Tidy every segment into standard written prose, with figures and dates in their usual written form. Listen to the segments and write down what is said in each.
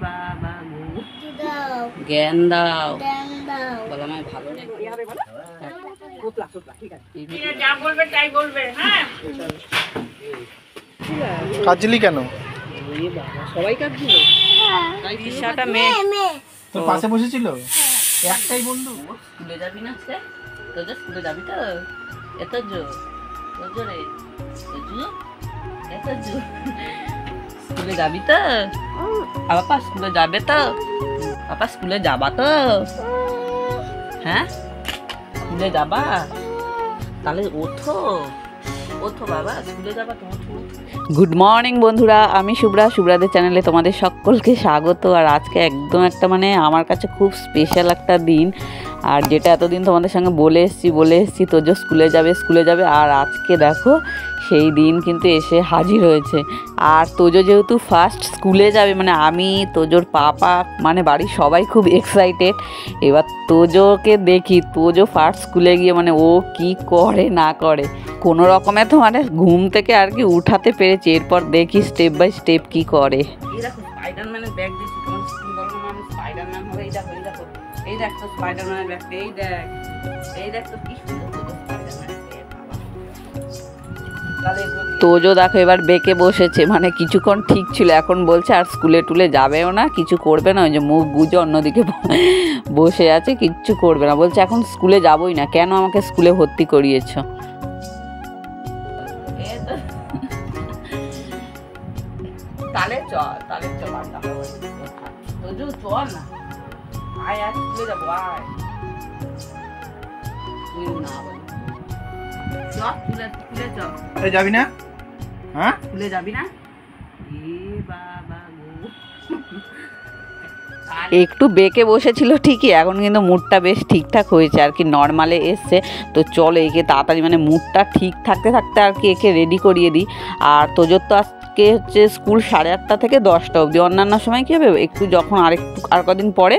বাবা জ্ঞান দাও বলো আমায় ভালো যা বলবে তাই বলবে। হ্যাঁ কাজলি কেন? সবাই কাঁদছিল। দিশাটা মেয়ে তোর পাশে বসেছিল একটাই বন্ধু। স্কুলে যাবি না আজকে? তোর স্কুলে যাবি তো? এত জোর তোর জোরে এত জোর স্কুলে যাবি তো? পাপা স্কুলে যাবে তো? পাপা স্কুলে যাবা তো? হ্যাঁ স্কুলে যাবা? তাহলে ওঠো ওঠো বাবা স্কুলে যাবা তো ওঠো। গুড মর্নিং বন্ধুরা, আমি শুভ্রাদের চ্যানেলে তোমাদের সকলকে স্বাগত। আর আজকে একদম একটা মানে আমার কাছে খুব স্পেশাল একটা দিন, আর যেটা এতদিন তোমাদের সঙ্গে বলে এসেছি তোজো স্কুলে যাবে। আর আজকে দেখো সেই দিন কিন্তু এসে হাজির হয়েছে। আর তোজো যেহেতু ফার্স্ট স্কুলে যাবে, মানে আমি তোজোর পাপা মানে বাড়ির সবাই খুব এক্সাইটেড। এবার তোজোকে দেখি তোজো ফার্স্ট স্কুলে গিয়ে মানে ও কি করে না করে, কোনো রকমে তো মানে ঘুম থেকে আর কি উঠাতে পেরেছি। এরপর দেখি স্টেপ বাই স্টেপ কি করে। এই দেখো স্পাইডারম্যানের ব্যাগ দিয়েছি, তোমার স্কুল বলো না আমি স্পাইডারম্যান হবে। এই দেখো এই দেখ তো স্পাইডারম্যানের ব্যাগটা, এই দেখ তো কি সুন্দর স্পাইডারম্যানের ব্যাগ। তোজো দেখো এবার বেঁকে বসেছে, মানে কিছুক্ষণ ঠিক ছিল, এখন বলছে আর স্কুলে টুলে যাবেও না, কিছু করবে না। ওই যে মুখ গুজে অন্যদিকে বসে আছে, কিচ্ছু করবে না। বলছে এখন স্কুলে যাবই না, কেন আমাকে স্কুলে ভর্তি করিয়েছো? তাহলে চল তোজো চল না, আয় আর স্কুলে যাবো আয়। যাবি না? হ্যাঁ স্কুলে যাবি না? একটু বেঁকে বসেছিল ঠিকই, এখন কিন্তু মুডটা বেশ ঠিকঠাক হয়েছে আর কি, নর্মালে এসছে। তো চলো একে তাড়াতাড়ি মানে মুডটা ঠিক থাকতে আর কি একে রেডি করিয়ে দিই। আর তোজোর তো আজকে হচ্ছে স্কুল 8:30 থেকে 10টা অবধি। অন্যান্য সময় কী হবে একটু যখন আর কদিন পরে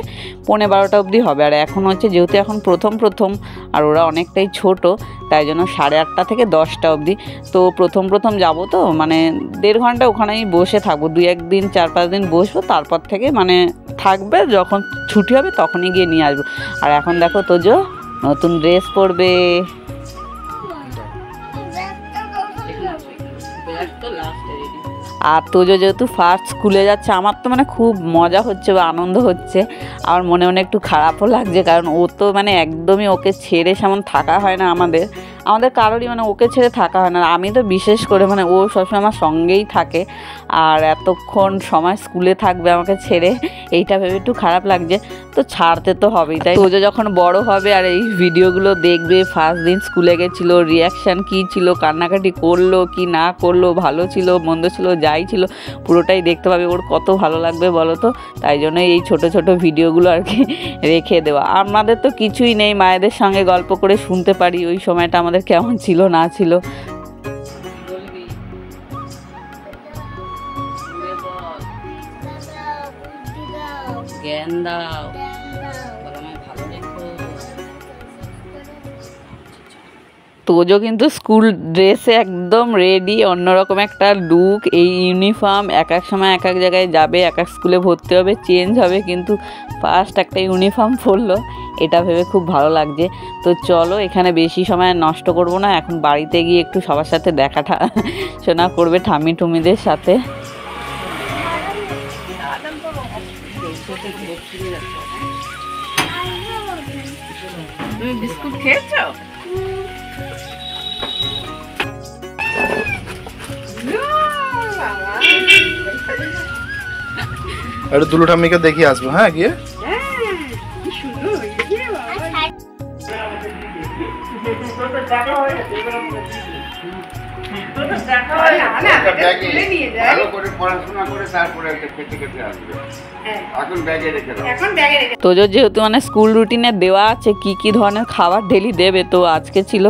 11:30 অবধি হবে। আর এখন হচ্ছে যেহেতু এখন প্রথম আর ওরা অনেকটাই ছোট, তাই জন্য 8:30 থেকে 10টা অবধি। তো প্রথম যাবো তো মানে 1.5 ঘন্টা ওখানেই বসে থাকবো, 2-1 দিন 4-5 দিন বসবো, তারপর থেকে মানে থাকবে, যখন ছুটি হবে তখনই গিয়ে নিয়ে আসবো। আর এখন দেখো তোজো নতুন ড্রেস পরবে। আর তোজো যেহেতু ফার্স্ট স্কুলে যাচ্ছে, আমার তো মানে খুব মজা হচ্ছে বা আনন্দ হচ্ছে। আমার মনে একটু খারাপও লাগছে, কারণ ও তো মানে একদমই ওকে ছেড়ে সেমন থাকা হয় না আমাদের কারোরই, মানে ওকে ছেড়ে থাকা হয় না। আমি তো বিশেষ করে মানে ও সবসময় আমার সঙ্গেই থাকে, আর এতক্ষণ সময় স্কুলে থাকবে আমাকে ছেড়ে, এইটা ভেবে একটু খারাপ লাগছে। তো ছাড়তে তো হবেই, তাই তোজো যখন বড় হবে আর এই ভিডিওগুলো দেখবে, ফার্স্ট দিন স্কুলে গেছিল, রিয়াকশান কী ছিল, কান্নাকাটি করলো কি না করলো, ভালো ছিল মন্দ ছিল যাই ছিল, পুরোটাই দেখতে পাবে। ওর কত ভালো লাগবে বলো তো, তাই জন্য এই ছোট ভিডিওগুলো আর কি রেখে দেওয়া। আমাদের তো কিছুই নেই, মায়েদের সঙ্গে গল্প করে শুনতে পারি ওই সময়টা আমাদের কেমন ছিল না ছিল। জ্ঞান দাও বলো আমায় ভালো রেখো। তোজো কিন্তু স্কুল ড্রেসে একদম রেডি, অন্যরকম একটা লুক। এই ইউনিফর্ম এক সময় এক জায়গায় যাবে, এক স্কুলে ভর্তি হবে, চেঞ্জ হবে, কিন্তু ফার্স্ট একটা ইউনিফর্ম পরলো, এটা ভেবে খুব ভালো লাগছে। তো চলো এখানে বেশি সময় নষ্ট করব না, এখন বাড়িতে গিয়ে একটু সবার সাথে দেখাটা শোনা করবে, ঠাম্মি টুমিদের সাথে। তুমি বিস্কুট খেয়েছো? একটু দুলু ঠাম্মিকে দেখিয়ে আসবো। হ্যাঁ গিয়ে তোজো যেহেতু মানে স্কুল রুটিনে দেওয়া আছে কি ধরনের খাবার ডেলি দেবে, তো আজকে ছিল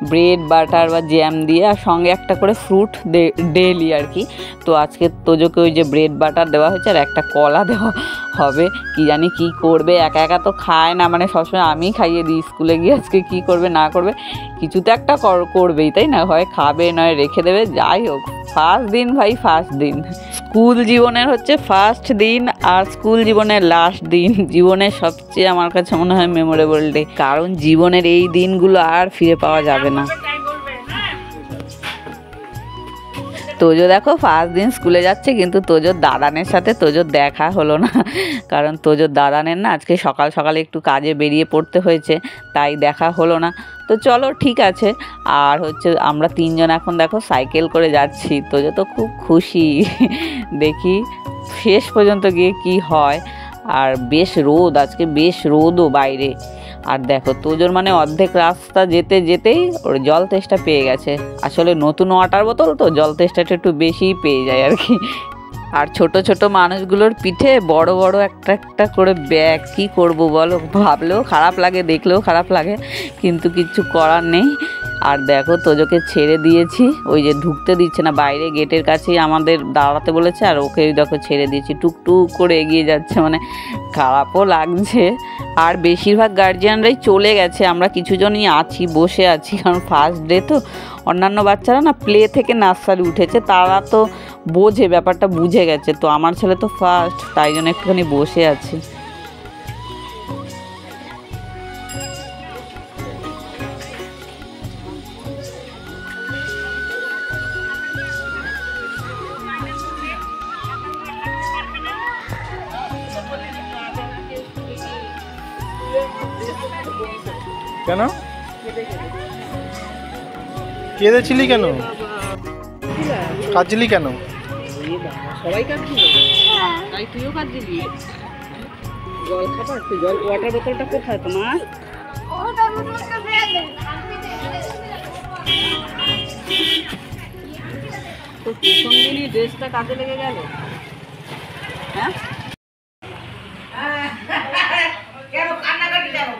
ব্রেড বাটার বা জ্যাম দিয়ে, আর সঙ্গে একটা করে ফ্রুট ডেলি আর কি। তো আজকে তোজোকে ওই যে ব্রেড বাটার দেওয়া হয়েছে, আর একটা কলা দেওয়া হবে। কি জানি কি করবে, একা তো খায় না, মানে সবসময় আমি খাইয়ে দিই। স্কুলে গিয়ে আজকে কি করবে না করবে, কিছু তো একটা করবেই, তাই না? হয় খাবে নয় রেখে দেবে, যাই হোক, ফার্স্ট দিন ভাই, ফার্স্ট দিন স্কুল জীবনের হচ্ছে ফার্স্ট দিন, আর স্কুল জীবনের লাস্ট দিন জীবনের সবচেয়ে আমার কাছে মনে হয় মেমোরেবল ডে, কারণ জীবনের এই দিনগুলো আর ফিরে পাওয়া যাবে না। তোজো দেখো ফার্স্ট দিন স্কুলে যাচ্ছে, কিন্তু তোজোর দাদানের সাথে তোজোর দেখা হলো না, কারণ তোজোর দাদানের না আজকে সকাল সকালে একটু কাজে বেরিয়ে পড়তে হয়েছে, তাই দেখা হলো না। তো চলো ঠিক আছে। আর হচ্ছে আমরা তিনজন এখন দেখো সাইকেল করে যাচ্ছি, তোজো তো খুব খুশি, দেখি শেষ পর্যন্ত গিয়ে কি হয়। আর বেশ রোদ, আজকে বেশ রোদও বাইরে। আর দেখো তোজোর মানে অর্ধেক রাস্তা যেতে যেতেই ওর জল তেষ্টা পেয়ে গেছে। আসলে নতুন ওয়াটার বোতল তো জল তেষ্টাটা একটু বেশিই পেয়ে যায় আর কি। আর ছোট ছোট মানুষগুলোর পিঠে বড় বড় একটা একটা করে ব্যাগ, কী করবো বলো, ভাবলেও খারাপ লাগে, দেখলেও খারাপ লাগে, কিন্তু কিছু করার নেই। আর দেখো তোজোকে ছেড়ে দিয়েছি, ওই যে ঢুকতে দিচ্ছে না, বাইরে গেটের কাছেই আমাদের দাঁড়াতে বলেছে, আর ওকে দেখো ছেড়ে দিয়েছি, টুকটুক করে এগিয়ে যাচ্ছে, মানে খারাপও লাগছে। আর বেশিরভাগ গার্জিয়ানরাই চলে গেছে, আমরা কিছুজনই আছি, বসে আছি, কারণ ফার্স্ট ডে তো। অন্যান্য বাচ্চারা না প্লে থেকে নার্সারি উঠেছে, তারা তো বোঝে, ব্যাপারটা বুঝে গেছে, তো আমার ছেলে তো ফার্স্ট, তাই জন্য একটুখানি বসে আছি। কেন কেঁদেছিলি, কেন কাঁদছিলি কেন? সবাই কাঁদছিল, তাই তুইও কাঁদছিলি? জল খাবার, জল ওয়াটার বোতলটা কোথায় তোমার? তো প্রথম দিনই ড্রেসটা কাজে লেগে গেল, হ্যাঁ?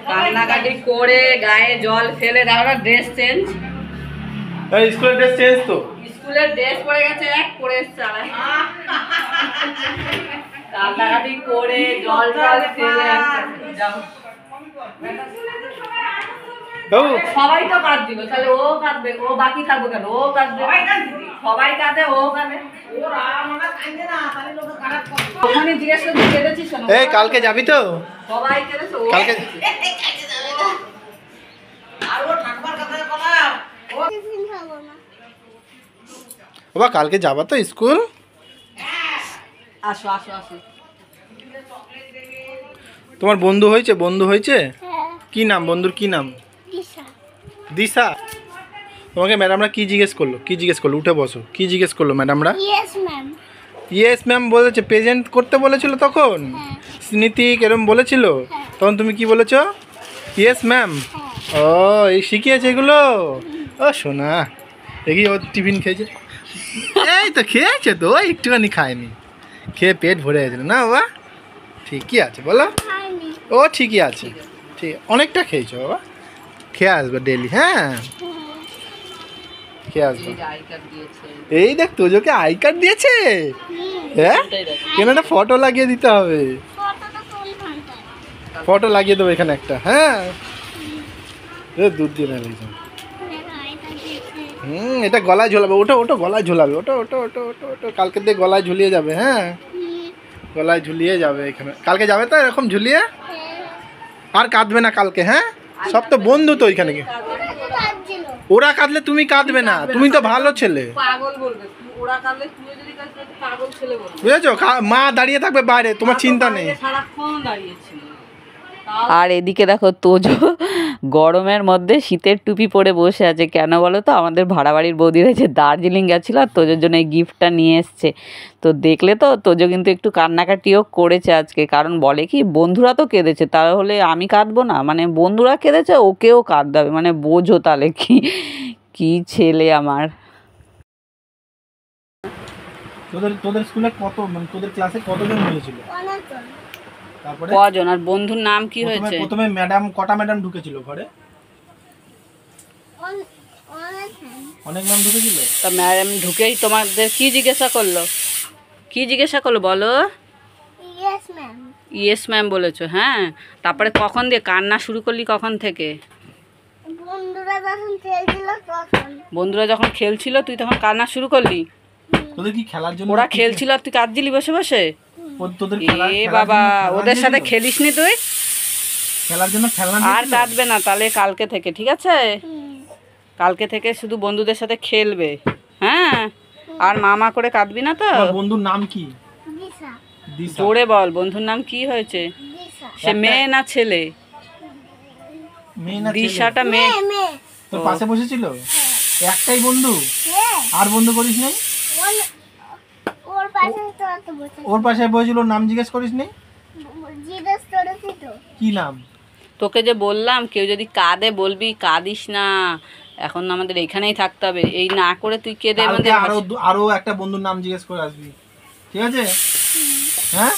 কান্নাকাটি করে গায়ে জল ফেলে দাঁড়া ড্রেস চেঞ্জ, স্কুলের ড্রেস চেঞ্জ তো, স্কুলের ড্রেস পরে গেছে, এক পরে এসছে, কান্নাকাটি করে জল জল ফেলে যাও। সবাই তো কাঁদছিল, তাহলে ও কাঁদবে, ও বাকি থাকবো কেন? ও কাঁদবে, সবাই কাঁদে, ও কাঁদে। ওখানে জিজ্ঞেস করতে কেঁদেছিস কেন? এই কালকে যাবি তো? সবাই কেঁদেছে, কালকে বাবা কালকে যাবা তো স্কুল? আসো আসো আসো। তোমার বন্ধু হয়েছে? বন্ধু হয়েছে? কি নাম বন্ধুর? কি নাম? দিশা। তোমাকে ম্যাডামরা কি জিজ্ঞেস করলো? কি জিজ্ঞেস করলো? উঠে বসো। কি জিজ্ঞেস করলো ম্যাডামরা? Yes ma'am. ইয়েস ম্যাম বলেছে। প্রেজেন্ট করতে বলেছিল তখন? স্মৃতি এরম বলেছিল, তখন তুমি কি বলেছো? Yes ma'am. ও এই শিখিয়েছে এগুলো? ও শোনা দেখি ও টিফিন খেয়েছে, এই তো খেয়েছে তো, একটুখানি খায়নি, খেয়ে পেট ভরে গেছিল না বাবা? ঠিকই আছে বলো, ও ঠিকই আছে, ঠিক অনেকটা খেয়েছো বাবা, খেয়ে আসবে ডেলি, হ্যাঁ খেয়ে আসবে। এই দেখ তোজোকে আই কার্ড দিয়েছে, হ্যাঁ কেন একটা ফটো লাগিয়ে দিতে হবে, ফটো লাগিয়ে দেবো এখানে একটা, হ্যাঁ দুধ দিয়ে নেবে। এটা গলায় ঝোলাবে, ওটা ওটা গলায় ঝোলাবে, ওটা ওটা ওটা ওটা ওটা কালকে দিয়ে গলায় ঝুলিয়ে যাবে, হ্যাঁ গলায় ঝুলিয়ে যাবে এখানে, কালকে যাবে তো এরকম ঝুলিয়ে, আর কাঁদবে না কালকে, হ্যাঁ সব তো বন্ধু তো ওইখানে, ওরা কাঁদলে তুমি কাঁদবে না, তুমি তো ভালো ছেলে, বুঝেছো? মা দাঁড়িয়ে থাকবে বাইরে, তোমার চিন্তা নেই। আর এদিকে দেখো তোজো গরমের মধ্যে শীতের টুপি পরে বসে আছে, কেন বলো তো? আমাদের ভাড়া বাড়ির বৌদিরা যে দার্জিলিং গেছিলো, আর তোজোর জন্য এই গিফটটা নিয়ে এসছে। তো দেখলে তো তোজো কিন্তু একটু কান্নাকাটিও করেছে আজকে, কারণ বলে কি বন্ধুরা তো কেঁদেছে, তাহলে আমি কাঁদবো না? মানে বন্ধুরা কেঁদেছে, ওকেও কাঁদতে হবে, মানে বোঝো তাহলে কি কি ছেলে আমার। তোদের স্কুলে কত, মানে তোদের ক্লাসে কতজন হয়েছিল? তারপরে কজন? আর বন্ধুর নাম কি হয়েছে? প্রথমে ম্যাডাম, কটা ম্যাডাম ঢুকেছিল ঘরে? অনেক ম্যাম ঢুকেছিল। তা ম্যাডাম ঢুকেই তোমাদের কি জিজ্ঞাসা করলো? কি জিজ্ঞাসা করলো বলো? Yes ma'am. ইয়েস ম্যাম বলেছো, হ্যাঁ। তারপরে কখন দিয়ে কান্না শুরু করলি, কখন থেকে? বন্ধুরা যখন খেলছিল তখন বন্ধুরা যখন খেলছিল তুই তখন কান্না শুরু করলি? তোদের কি খেলার জন্য ওরা খেলছিল আর তুই কাঁদছিলি বসে বসে? তোদের এ বাবা, ওদের সাথে খেলিসনি তুই? খেলার জন্য খেলনা আর কাঁদবে না তাহলে কালকে থেকে, ঠিক আছে? কালকে থেকে শুধু বন্ধুদের সাথে খেলবে, হ্যাঁ? আর মামা করে কাঁদবি না তো? বন্ধুর নাম কি? দিশা দিশা। জোরে বল, বন্ধুর নাম কি হয়েছে? দিশা সে মেয়ে না ছেলে? মেয়ে না ছেলে? দিশাটা মেয়ে। মেয়ে তোর পাশে বসেছিল? একটাই বন্ধু? হ্যাঁ আর বন্ধু করিস নাই? ওর পাশে তো অত বসে ওর পাশে বসেছিল, ওর নাম জিজ্ঞেস করিস নি? জিজ্ঞেস করেছি তো কি নাম? তোকে যে বললাম কেউ যদি কাঁদে বলবি কাঁদিস না, এখন আমাদের এখানেই থাকতে হবে। এই না করে তুই কেঁদে কালকে আমাদের আরো একটা বন্ধুর নাম জিজ্ঞেস করে আসবি, ঠিক আছে? হ্যাঁ